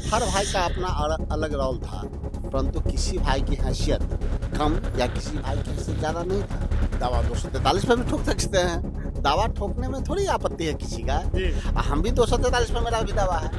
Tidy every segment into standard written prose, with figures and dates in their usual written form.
हर भाई का अपना अलग रोल था, परंतु किसी भाई की हैसियत कम या किसी भाई की हैसियत ज़्यादा नहीं था। दावा 243 पे भी ठोक सकते हैं, दावा ठोकने में थोड़ी आपत्ति है किसी का। हम भी 243 पे, मेरा भी दावा है,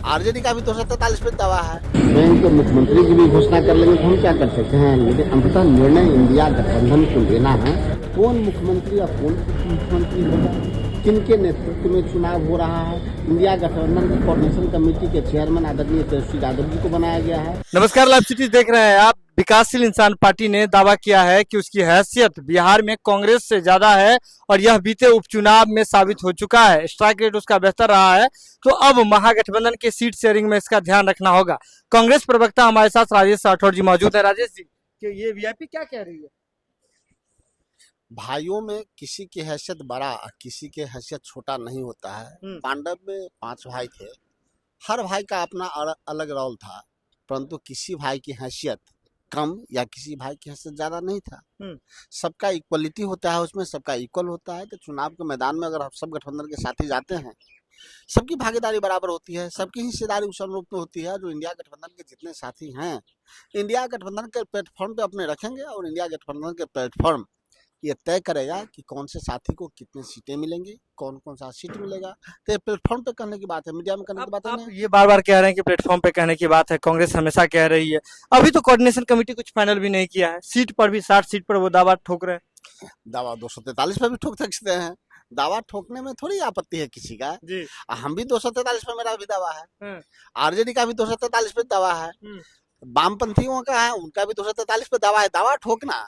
आरजेडी का भी 243 पे दावा है। बैंक तो मुख्यमंत्री की भी घोषणा कर लेंगे तो हम क्या कर सकते हैं, लेकिन अंततः निर्णय इंडिया गठबंधन को लेना है। कौन मुख्यमंत्री और कौन मुख्यमंत्री होगा, किनके नेतृत्व में चुनाव हो रहा है। इंडिया गठबंधन की कोऑर्डिनेशन कमेटी के चेयरमैन आदरणीय तेजस्वी यादव जी को बनाया गया है। नमस्कार, लाइव सिटीज देख रहे हैं आप। विकासशील इंसान पार्टी ने दावा किया है कि उसकी हैसियत बिहार में कांग्रेस से ज्यादा है और यह बीते उपचुनाव में साबित हो चुका है। स्ट्राइक रेट उसका बेहतर रहा है, तो अब महागठबंधन के सीट शेयरिंग में इसका ध्यान रखना होगा। कांग्रेस प्रवक्ता हमारे साथ राजेश राठौर जी मौजूद है। राजेश जी, कि ये वीआईपी क्या कह रही है? भाइयों में किसी की हैसियत बड़ा किसी की हैसियत छोटा नहीं होता है। पांडव में 5 भाई थे, हर भाई का अपना अलग रोल था, परंतु किसी भाई की हैसियत कम या किसी भाई की हैसियत ज्यादा नहीं था। सबका इक्वलिटी होता है, उसमें सबका इक्वल होता है। तो चुनाव के मैदान में अगर हम सब गठबंधन के साथी जाते हैं, सबकी भागीदारी बराबर होती है, सबकी हिस्सेदारी उस अनुरूप में होती है। जो इंडिया गठबंधन के जितने साथी हैं, इंडिया गठबंधन के प्लेटफॉर्म पे अपने रखेंगे और इंडिया गठबंधन के प्लेटफॉर्म ये तय करेगा कि कौन से साथी को कितनी सीटें मिलेंगी, कौन कौन सा सीट मिलेगा। तो ये प्लेटफॉर्म पे कहने की बात है, मीडिया में कहने की बात है। आप ये बार बार कह रहे हैं कि प्लेटफॉर्म पे कहने की बात है, कांग्रेस हमेशा कह रही है। अभी तो कोऑर्डिनेशन कमेटी कुछ फाइनल भी नहीं किया है, सीट पर भी 60 सीट पर वो दावा ठोक रहे हैं। दावा 243 पे भी ठोक सकते हैं, दावा ठोकने में थोड़ी आपत्ति है किसी का। हम भी 243 पे, मेरा भी दावा है, आरजेडी का भी 243 पे दावा है, वामपंथियों का है, उनका भी 243 पे दावा है। दावा ठोकना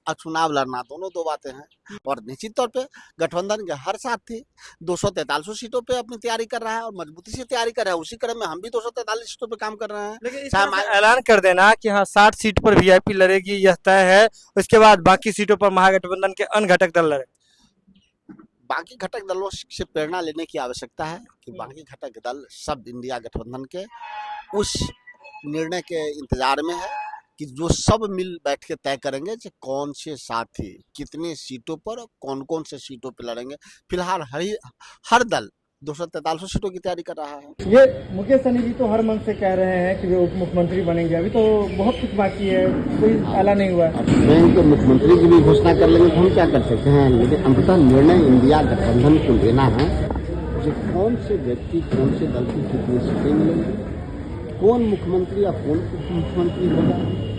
और चुनाव लड़ना दोनों दो बातें हैं। और निश्चित तौर पे गठबंधन के हर साथी 243 सीटों पे अपनी तैयारी कर रहा है और मजबूती से तैयारी कर रहा है। उसी क्रम में हम भी 243 सीटों पे काम कर रहे हैं। लेकिन ऐलान कर देना कि हाँ 60 सीट पर वीआईपी लड़ेगी, यह तय है। उसके बाद बाकी सीटों पर महागठबंधन के अन्य घटक दल लड़े। बाकी घटक दलों से प्रेरणा लेने की आवश्यकता है कि बाकी घटक दल सब इंडिया गठबंधन के उस निर्णय के इंतजार में है कि जो सब मिल बैठ के तय करेंगे कि कौन से साथी कितनी सीटों पर कौन कौन से सीटों पर लड़ेंगे। फिलहाल हर दल 243 सीटों की तैयारी कर रहा है। ये मुकेश सहनी जी तो हर मन से कह रहे हैं कि वे उप मुख्यमंत्री बनेंगे, अभी तो बहुत कुछ बाकी है, कोई ऐलान नहीं हुआ है। बैंक तो मुख्यमंत्री की भी घोषणा कर लेंगे तो हम क्या कर सकते हैं, लेकिन अंततः निर्णय इंडिया गठबंधन को लेना है कि कौन से व्यक्ति कौन से दल की कितनी सीटें मिलेंगी, कौन मुख्यमंत्री या कौन उप मुख्यमंत्री होगा,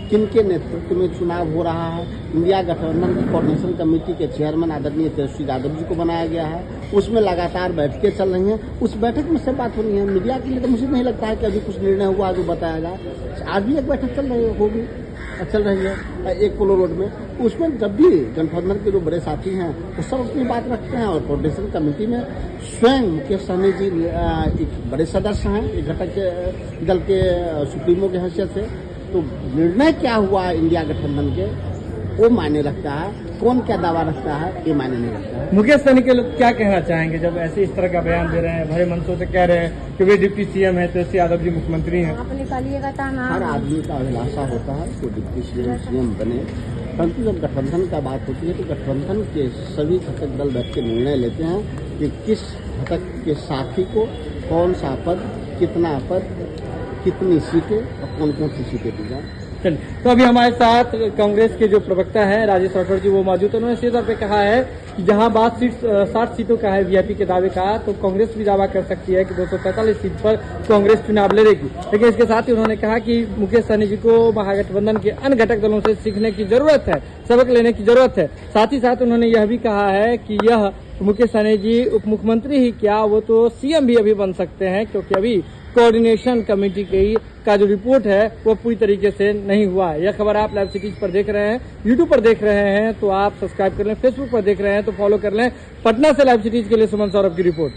किनके नेतृत्व में चुनाव हो रहा है। इंडिया गठबंधन की कोऑर्डिनेशन कमेटी के चेयरमैन आदरणीय तेजस्वी यादव जी को बनाया गया है। उसमें लगातार बैठकें चल रही हैं, उस बैठक में सब बात हो रही है। मीडिया के लिए तो मुझे नहीं लगता है कि अभी कुछ निर्णय हुआ जो बताया जाए। आज भी एक बैठक चल रही है एक पोलो रोड में। उसमें जब भी गठबंधन के जो बड़े साथी हैं वो सब अपनी बात रखते हैं और कोऑर्डिनेशन कमेटी में स्वयं मुकेश सहनी जी एक बड़े सदस्य हैं, एक घटक दल के सुप्रीमो की हैसियत से। तो निर्णय क्या हुआ इंडिया गठबंधन के वो मायने रखता है, कौन क्या दावा रखता है ये मायने नहीं रखता है। मुकेश सहनी के लोग क्या कहना चाहेंगे जब ऐसे इस तरह का बयान दे रहे हैं, भरे मंचों से कह रहे हैं कि वे डिप्टी सीएम है, तेजस्वी यादव जी मुख्यमंत्री हैं। हर आदमी का अभिलाषा होता है कि डिप्टी सीएम बने, परंतु जब गठबंधन का बात होती है तो गठबंधन के सभी घटक दल बैठ के निर्णय लेते हैं कि किस घटक के साथी को कौन सा पद, कितना पद, कितनी सीटें और कौन कौन सी सीटें दी जाए। चलिए, तो अभी हमारे साथ कांग्रेस के जो प्रवक्ता हैं राजेश राठौर जी वो मौजूद है। उन्होंने सीधे तौर पे कहा है कि जहां बात 60 सीटों का है वीआईपी के दावे का, तो कांग्रेस भी दावा कर सकती है कि 243 सीट पर कांग्रेस चुनाव लड़ेगी। लेकिन इसके साथ ही उन्होंने कहा कि मुकेश सहनी जी को महागठबंधन के अन्य घटक दलों से सीखने की जरूरत है, सबक लेने की जरूरत है। साथ ही साथ उन्होंने यह भी कहा है कि यह मुकेश सहनी जी उप मुख्यमंत्री ही क्या, वो तो सीएम भी अभी बन सकते हैं, क्योंकि अभी कोऑर्डिनेशन कमेटी का जो रिपोर्ट है वो पूरी तरीके से नहीं हुआ है। यह खबर आप लाइव सिटीज पर देख रहे हैं, यूट्यूब पर देख रहे हैं तो आप सब्सक्राइब कर लें, फेसबुक पर देख रहे हैं तो फॉलो कर लें। पटना से लाइव सिटीज के लिए सुमन सौरभ की रिपोर्ट।